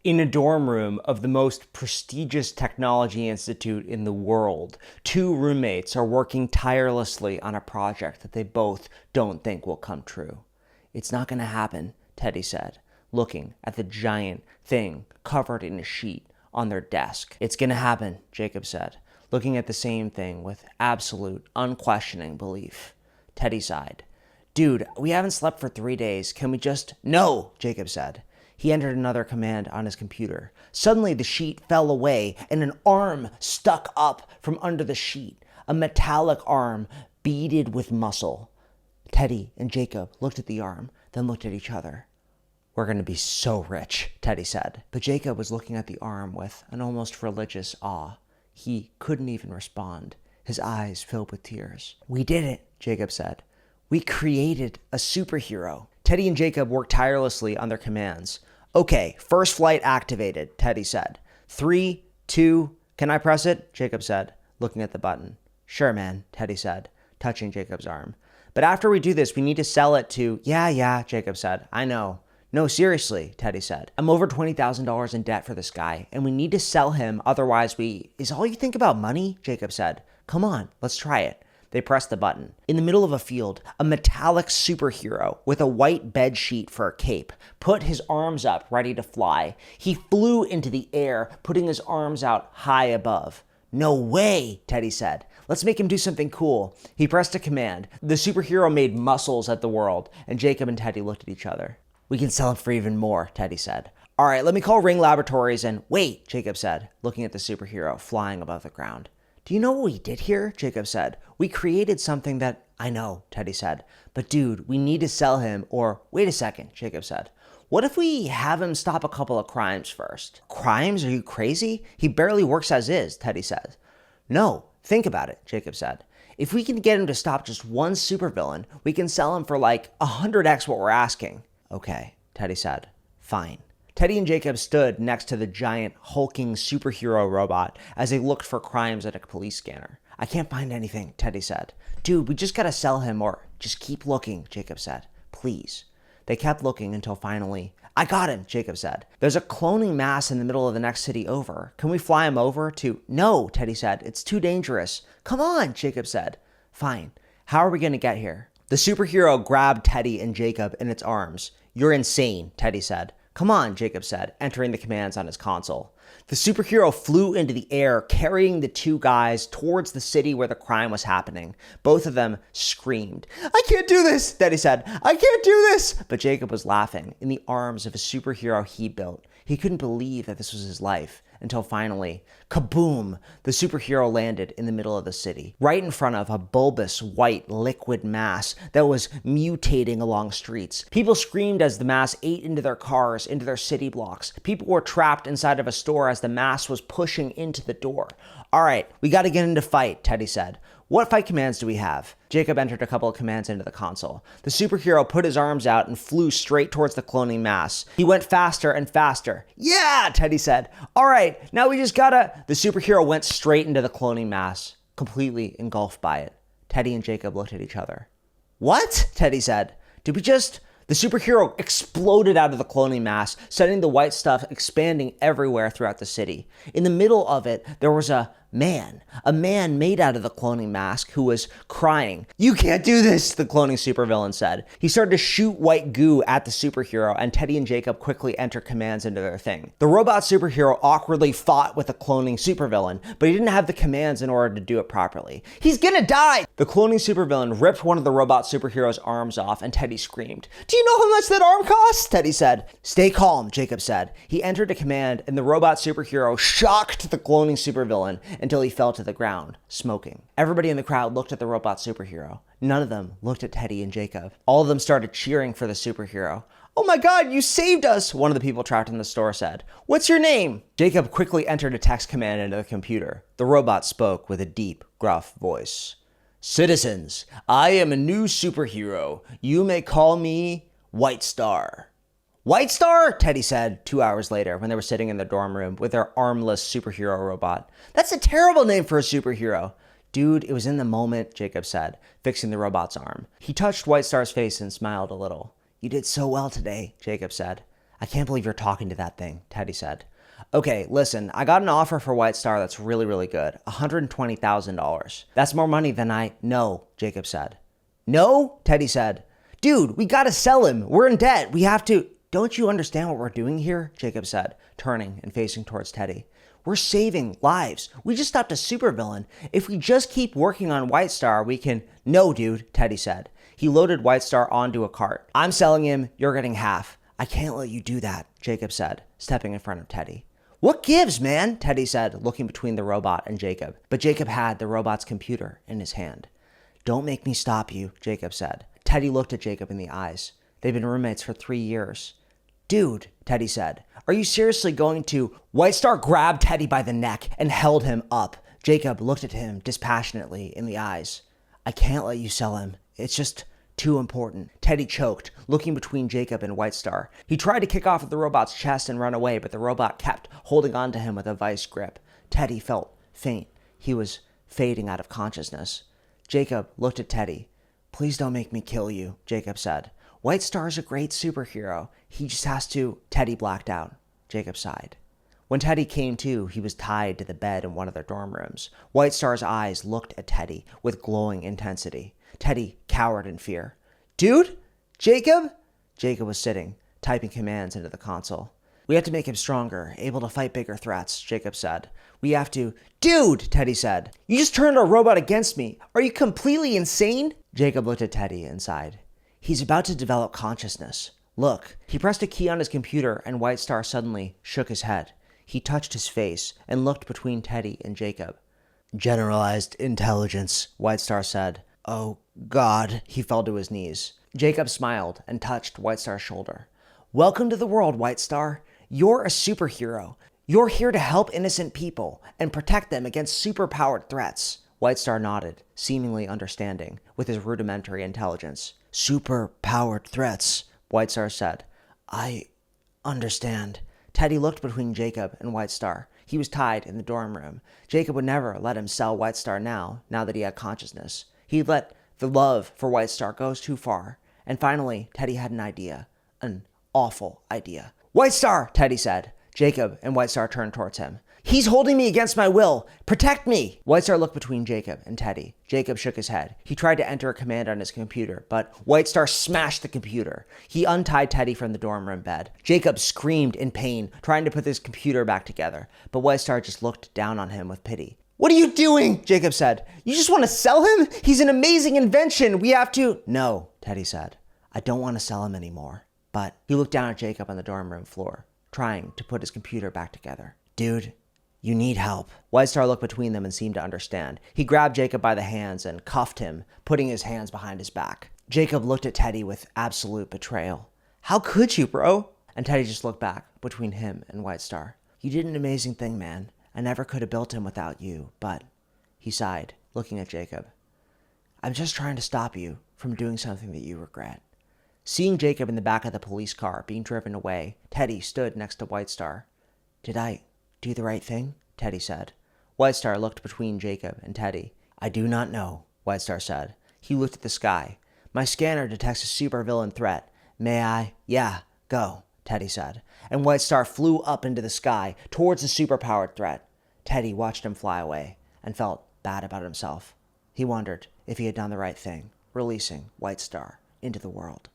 In a dorm room of the most prestigious technology institute in the world, two roommates are working tirelessly on a project that they both don't think will come true. "It's not going to happen," Teddy said, looking at the giant thing covered in a sheet on their desk. "It's going to happen," Jacob said, looking at the same thing with absolute, unquestioning belief. Teddy sighed. "Dude, we haven't slept for 3 days. Can we just—" "No," Jacob said. He entered another command on his computer. Suddenly, the sheet fell away, and an arm stuck up from under the sheet. A metallic arm beaded with muscle. Teddy and Jacob looked at the arm, then looked at each other. "We're going to be so rich," Teddy said. But Jacob was looking at the arm with an almost religious awe. He couldn't even respond. His eyes filled with tears. "We did it," Jacob said. "We created a superhero." Teddy and Jacob worked tirelessly on their commands. "Okay, first flight activated," Teddy said. 3, 2, can I press it? Jacob said, looking at the button. "Sure, man," Teddy said, touching Jacob's arm. "But after we do this, we need to sell it to—" Yeah, Jacob said. "I know." "No, seriously," Teddy said. "I'm over $20,000 in debt for this guy, and we need to sell him, otherwise we—" "Is all you think about money?" Jacob said. "Come on, let's try it." They pressed the button. In the middle of a field, a metallic superhero with a white bed sheet for a cape put his arms up, ready to fly. He flew into the air, putting his arms out high above. "No way," Teddy said. "Let's make him do something cool." He pressed a command. The superhero made muscles at the world, and Jacob and Teddy looked at each other. "We can sell him for even more," Teddy said. "All right, let me call Ring Laboratories and—" "Wait," Jacob said, looking at the superhero flying above the ground. "Do you know what we did here?" Jacob said. "We created something that—" "I know," Teddy said. "But dude, we need to sell him or—" "Wait a second," Jacob said. "What if we have him stop a couple of crimes first?" "Crimes? Are you crazy? He barely works as is," Teddy said. "No, think about it," Jacob said. "If we can get him to stop just one supervillain, we can sell him for like 100x what we're asking." "Okay," Teddy said. "Fine." Teddy and Jacob stood next to the giant, hulking superhero robot as they looked for crimes at a police scanner. "I can't find anything," Teddy said. "Dude, we just gotta sell him or—" "Just keep looking," Jacob said. "Please." They kept looking until finally— "I got him," Jacob said. "There's a cloning mass in the middle of the next city over. Can we fly him over to—" "No," Teddy said. "It's too dangerous." "Come on," Jacob said. "Fine. How are we gonna get here?" The superhero grabbed Teddy and Jacob in its arms. "You're insane," Teddy said. "Come on," Jacob said, entering the commands on his console. The superhero flew into the air, carrying the two guys towards the city where the crime was happening. Both of them screamed. "I can't do this," Teddy said. "I can't do this." But Jacob was laughing in the arms of a superhero he built. He couldn't believe that this was his life. Until finally, kaboom, the superhero landed in the middle of the city, right in front of a bulbous white liquid mass that was mutating along streets. People screamed as the mass ate into their cars, into their city blocks. People were trapped inside of a store as the mass was pushing into the door. "All right, we got to get into fight," Teddy said. "What fight commands do we have?" Jacob entered a couple of commands into the console. The superhero put his arms out and flew straight towards the cloning mass. He went faster and faster. "Yeah," Teddy said. "All right, now we just gotta—" The superhero went straight into the cloning mass, completely engulfed by it. Teddy and Jacob looked at each other. "What?" Teddy said. "Did we just—" The superhero exploded out of the cloning mass, sending the white stuff expanding everywhere throughout the city. In the middle of it, there was a man made out of the cloning mask who was crying. "You can't do this," the cloning supervillain said. He started to shoot white goo at the superhero, and Teddy and Jacob quickly entered commands into their thing. The robot superhero awkwardly fought with the cloning supervillain, but he didn't have the commands in order to do it properly. "He's gonna die!" The cloning supervillain ripped one of the robot superhero's arms off, and Teddy screamed. "Do you know how much that arm costs?" Teddy said. "Stay calm," Jacob said. He entered a command, and the robot superhero shocked the cloning supervillain until he fell to the ground, smoking. Everybody in the crowd looked at the robot superhero. None of them looked at Teddy and Jacob. All of them started cheering for the superhero. "Oh my God, you saved us," one of the people trapped in the store said. "What's your name?" Jacob quickly entered a text command into the computer. The robot spoke with a deep, gruff voice. "Citizens, I am a new superhero. You may call me White Star." "White Star?" Teddy said 2 hours later when they were sitting in the dorm room with their armless superhero robot. "That's a terrible name for a superhero." "Dude, it was in the moment," Jacob said, fixing the robot's arm. He touched White Star's face and smiled a little. "You did so well today," Jacob said. I can't believe you're talking to that thing, Teddy said. Okay, listen, I got an offer for White Star that's really, really good. $120,000. That's more money than I know, Jacob said. No? Teddy said. Dude, we gotta sell him. We're in debt. We have to. Don't you understand what we're doing here? Jacob said, turning and facing towards Teddy. We're saving lives. We just stopped a supervillain. If we just keep working on White Star, we can. No, dude, Teddy said. He loaded White Star onto a cart. I'm selling him. You're getting half. I can't let you do that, Jacob said, stepping in front of Teddy. What gives, man? Teddy said, looking between the robot and Jacob. But Jacob had the robot's computer in his hand. Don't make me stop you, Jacob said. Teddy looked at Jacob in the eyes. They've been roommates for 3 years. Dude, Teddy said, are you seriously going to? White Star grabbed Teddy by the neck and held him up. Jacob looked at him dispassionately in the eyes. I can't let you sell him. It's just too important. Teddy choked, looking between Jacob and White Star. He tried to kick off at the robot's chest and run away, but the robot kept holding on to him with a vice grip. Teddy felt faint. He was fading out of consciousness. Jacob looked at Teddy. Please don't make me kill you, Jacob said. White Star's a great superhero. He just has to. Teddy blacked out. Jacob sighed. When Teddy came to, he was tied to the bed in one of their dorm rooms. White Star's eyes looked at Teddy with glowing intensity. Teddy cowered in fear. Dude? Jacob? Jacob was sitting, typing commands into the console. We have to make him stronger, able to fight bigger threats, Jacob said. We have to. Dude, Teddy said. You just turned our robot against me. Are you completely insane? Jacob looked at Teddy and sighed. He's about to develop consciousness. Look. He pressed a key on his computer and White Star suddenly shook his head. He touched his face and looked between Teddy and Jacob. Generalized intelligence, White Star said. Oh, God. He fell to his knees. Jacob smiled and touched White Star's shoulder. Welcome to the world, White Star. You're a superhero. You're here to help innocent people and protect them against superpowered threats. White Star nodded, seemingly understanding, with his rudimentary intelligence. Super-powered threats, White Star said. I understand. Teddy looked between Jacob and White Star. He was tied in the dorm room. Jacob would never let him sell White Star now that he had consciousness. He'd let the love for White Star go too far. And finally, Teddy had an idea. An awful idea. White Star, Teddy said. Jacob and White Star turned towards him. He's holding me against my will. Protect me. White Star looked between Jacob and Teddy. Jacob shook his head. He tried to enter a command on his computer, but White Star smashed the computer. He untied Teddy from the dorm room bed. Jacob screamed in pain, trying to put his computer back together, but White Star just looked down on him with pity. What are you doing? Jacob said. You just want to sell him? He's an amazing invention. We have to. No, Teddy said. I don't want to sell him anymore. But he looked down at Jacob on the dorm room floor, trying to put his computer back together. Dude, you need help. White Star looked between them and seemed to understand. He grabbed Jacob by the hands and cuffed him, putting his hands behind his back. Jacob looked at Teddy with absolute betrayal. How could you, bro? And Teddy just looked back between him and White Star. You did an amazing thing, man. I never could have built him without you, but... He sighed, looking at Jacob. I'm just trying to stop you from doing something that you regret. Seeing Jacob in the back of the police car being driven away, Teddy stood next to White Star. Did I do the right thing? Teddy said. White Star looked between Jacob and Teddy. I do not know, White Star said. He looked at the sky. My scanner detects a supervillain threat. May I? Yeah, go, Teddy said. And White Star flew up into the sky towards the superpowered threat. Teddy watched him fly away and felt bad about himself. He wondered if he had done the right thing, releasing White Star into the world.